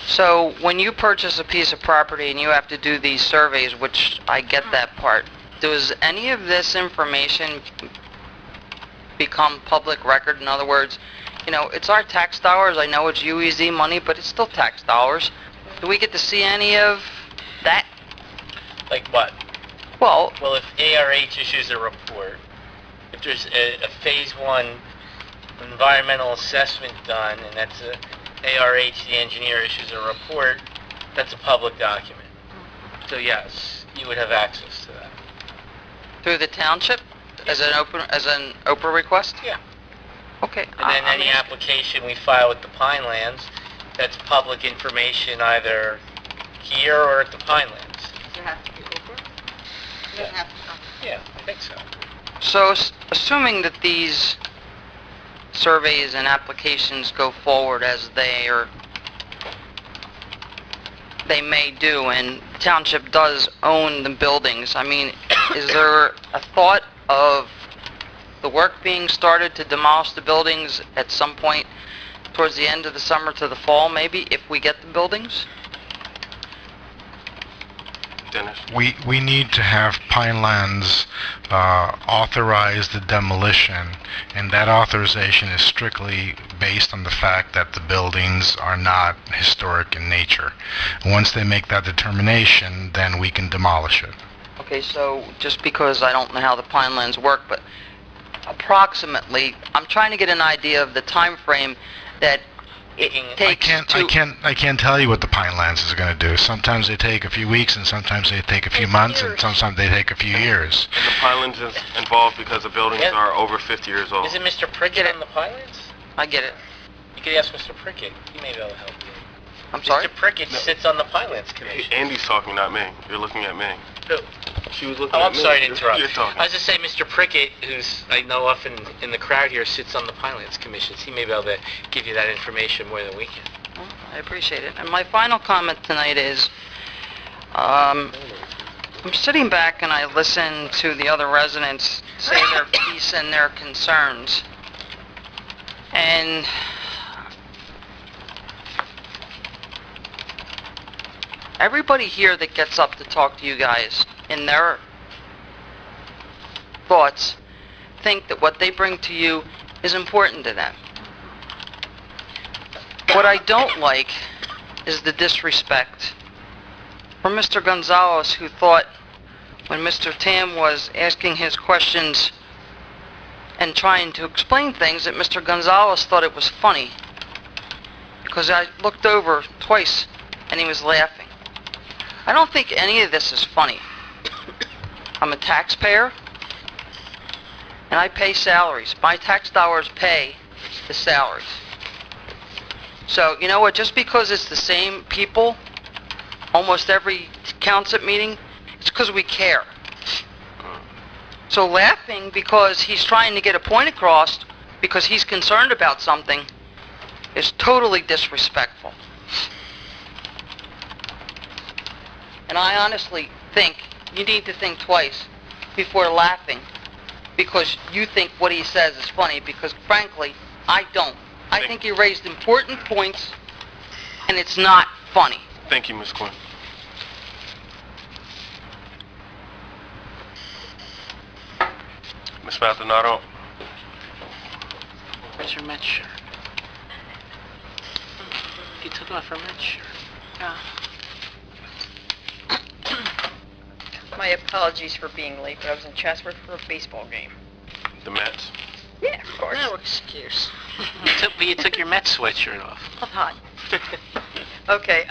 So when you purchase a piece of property and you have to do these surveys, which I get that part, does any of this information become public record? In other words, you know, it's our tax dollars. I know it's UEZ money, but it's still tax dollars. Do we get to see any of that? Like what? Well, Well, if ARH issues a report, if there's a Phase 1 environmental assessment done, and that's ARH, the engineer, issues a report, that's a public document. So yes, you would have access to that. through the township as an Oprah request? Yeah. Okay. And then any application we file with the Pinelands, that's public information either here or at the Pinelands. Does it have to be Oprah? It doesn't have to. Yeah, I think so. So, assuming that these surveys and applications go forward as they may do, and township does own the buildings, I mean, is there a thought of the work being started to demolish the buildings at some point towards the end of the summer to the fall, maybe, if we get the buildings? Dennis? We need to have Pinelands authorize the demolition, and that authorization is strictly based on the fact that the buildings are not historic in nature. Once they make that determination, then we can demolish it. Okay, so just because I don't know how the Pinelands work, but approximately, I'm trying to get an idea of the time frame that it takes I can't tell you what the Pinelands is going to do. Sometimes they take a few weeks, and sometimes they take a few months, and sometimes they take a few years. And the Pinelands is involved because the buildings are over 50 years old. Isn't Mr. Prickett on the Pinelands? I get it. You could ask Mr. Prickett. He may be able to help you. I'm sorry? Mr. Prickett sits on the Pinelands Commission. Andy's talking, not me. You're looking at me. Who? She was looking Oh, at I'm me. sorry to interrupt. You're talking. I was just saying, Mr. Prickett, who's I know often in the crowd here, sits on the Pinelands Commissions. He may be able to give you that information more than we can. Well, I appreciate it. And my final comment tonight is, I'm sitting back and I listen to the other residents say their piece and their concerns. And everybody here that gets up to talk to you guys in their thoughts think that what they bring to you is important to them. What I don't like is the disrespect from Mr. Gonzalez, who thought when Mr. Tam was asking his questions and trying to explain things that Mr. Gonzalez thought it was funny. Because I looked over twice and he was laughing. I don't think any of this is funny. I'm a taxpayer and I pay salaries. My tax dollars pay the salaries. So, you know what, just because it's the same people, almost every council meeting, it's because we care. So laughing because he's trying to get a point across because he's concerned about something is totally disrespectful. And I honestly think you need to think twice before laughing because you think what he says is funny, because frankly, I don't. I think he raised important points, and it's not funny. Thank you, Ms. Quinn. Ms. Maldonado? Where's your Mets shirt? You took off her Mets shirt. My apologies for being late, but I was in Chatsworth for a baseball game. The Mets? Yeah, of course. No excuse. You took your Mets sweatshirt off. I'm hot. Okay,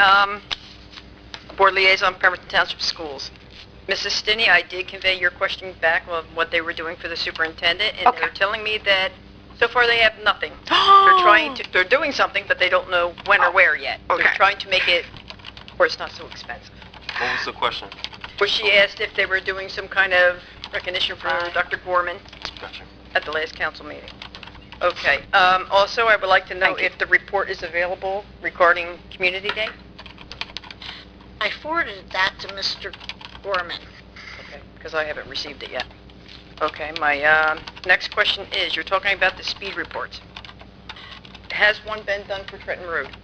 Board Liaison, Pemberton Township Schools. Mrs. Stinney, I did convey your question back of what they were doing for the superintendent, and they're telling me that so far they have nothing. They're doing something, but they don't know when or where yet. They're trying to make it where it's not so expensive. What was the question? Well, she asked if they were doing some kind of recognition for Dr. Gorman Gotcha. at the last council meeting. Okay, also, I would like to know if the report is available regarding Community Day? I forwarded that to Mr. Gorman. Okay, because I haven't received it yet. Okay, my next question is, you're talking about the speed reports. Has one been done for Trenton Road?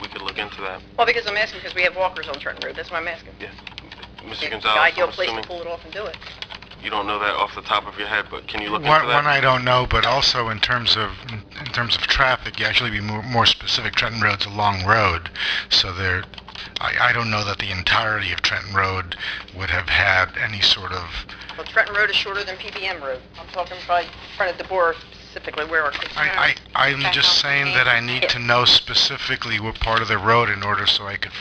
We could look into that. Well, because I'm asking because we have walkers on Trenton Road, that's why I'm asking. Yeah. Mr. The Gonzalez, ideal I'm place to assuming pull it off and do it. you don't know that off the top of your head, but can you look into One that? I don't know, but also in terms of traffic, you actually be more specific. Trenton Road's a long road, so I don't know that the entirety of Trenton Road would have had any sort of. Well, Trenton Road is shorter than PBM Road. I'm talking by front of DeBoer, specifically where our kids are. I'm just saying that I need to know specifically what part of the road in order so I could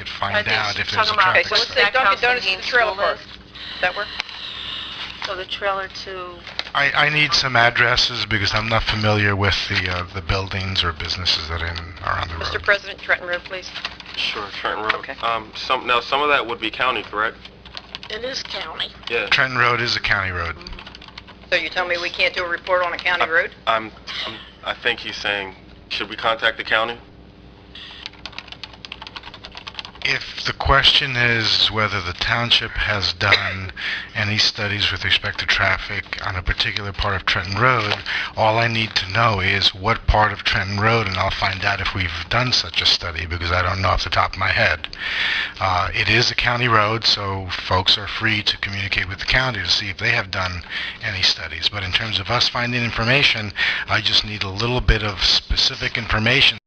find out if there's a Okay, traffic. so let's say Dunkin' Donuts is the trailer park. Does that work? So the trailer to... I need some addresses because I'm not familiar with the buildings or businesses that are on the road. Mr. President, Trenton Road, please. Sure, Trenton Road. Okay. Some of that would be county, correct? It is county. Yeah. Trenton Road is a county road. So you tell me we can't do a report on a county road? I think he's saying, should we contact the county? If the question is whether the township has done any studies with respect to traffic on a particular part of Trenton Road, all I need to know is what part of Trenton Road, and I'll find out if we've done such a study, because I don't know off the top of my head. It is a county road, so folks are free to communicate with the county to see if they have done any studies. But in terms of us finding information, I just need a little bit of specific information